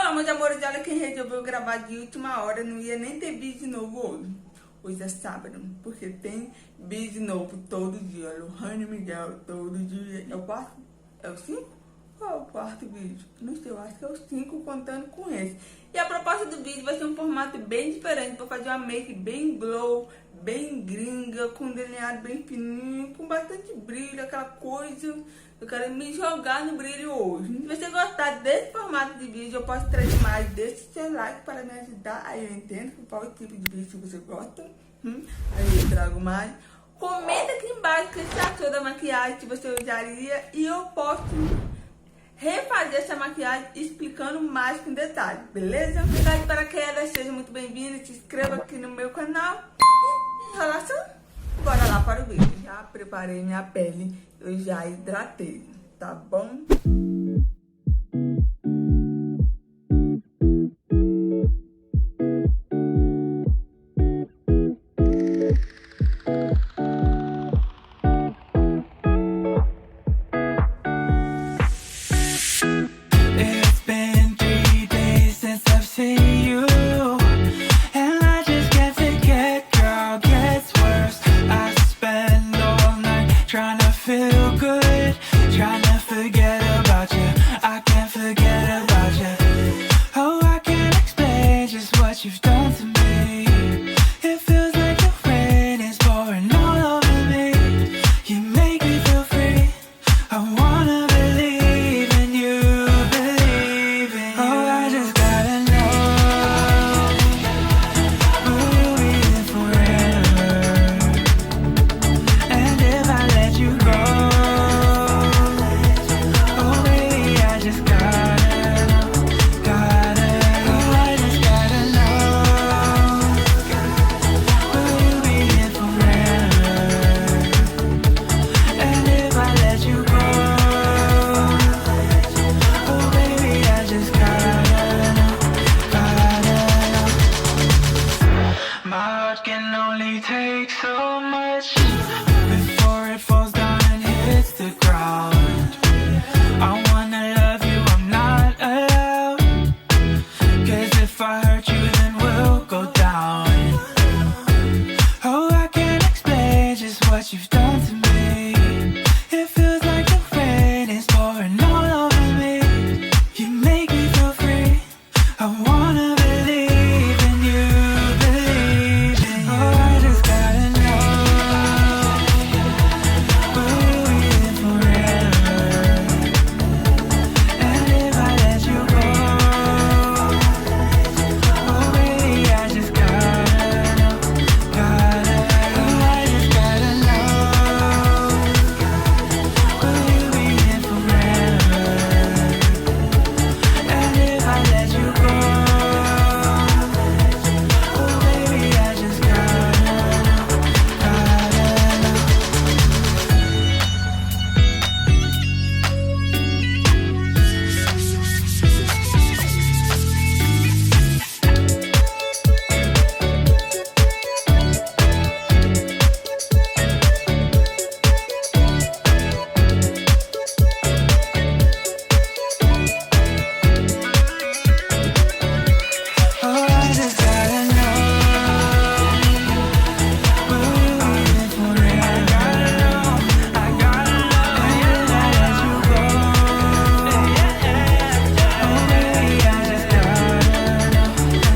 Fala, meus amores, olha quem resolveu gravar de última hora. Não ia nem ter vídeo novo hoje. Hoje é sábado, porque tem vídeo novo todo dia. Lohane Miguel, todo dia. É o quarto? É o 5? Qual é o quarto vídeo? Não sei, eu acho que é o 5, contando com esse. E a proposta do vídeo vai ser um formato bem diferente. Vou fazer uma make bem glow, bem gringa, com delineado bem fininho, com bastante brilho, aquela coisa. Eu quero me jogar no brilho hoje. Se você gostar desse formato de vídeo, eu posso trazer mais. Deixe seu like para me ajudar. Aí eu entendo qual tipo de vídeo você gosta. Aí eu trago mais. Comenta aqui embaixo o que você achou da maquiagem que você usaria. E eu posso refazer essa maquiagem explicando mais com detalhe, beleza? Obrigado para quem seja muito bem-vindo. Se inscreva aqui no meu canal. E enrolação, bora lá para o vídeo. Já preparei minha pele, eu já hidratei, tá bom? Take so much before it falls down and hits the ground. I wanna love you, I'm not allowed. 'Cause if I hurt you, then we'll go down. Oh, I can't explain just what you've done to me. It feels like the rain is pouring all over me. You make me feel free. I wanna believe in you, believe in you. Oh, I just gotta know, will you be there forever? And if I let you go, oh baby, I just gotta know, oh, I just gotta know, will you be there forever? And if I let you go, oh baby, I just gotta know, oh, I just gotta know, will you be there forever? I gotta know, and if I let you go, oh baby, I just gotta know,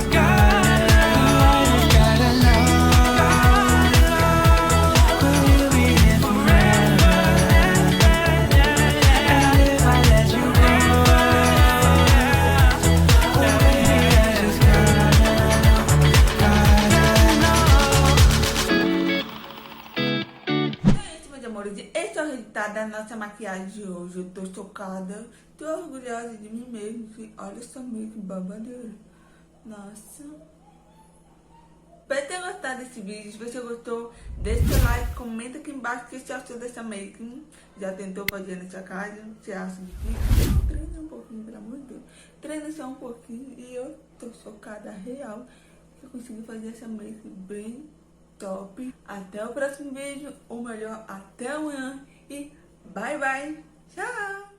I just gotta know, will you be there forever? And if I let you go, oh baby, I just gotta É isso, meus amores. Esse é o resultado da nossa maquiagem de hoje. Eu tô chocada, tô orgulhosa de mim mesmo. Olha essa make babadeira. Nossa. Espero ter gostado desse vídeo. Se você gostou, deixa seu like, comenta aqui embaixo o que você achou dessa make. Já tentou fazer nessa casa? Você acha difícil? Não, treina um pouquinho, pelo amor de Deus. Treina só um pouquinho e eu tô chocada real que eu consegui fazer essa make bem top. Até o próximo vídeo, ou melhor, até amanhã. E bye bye. Tchau.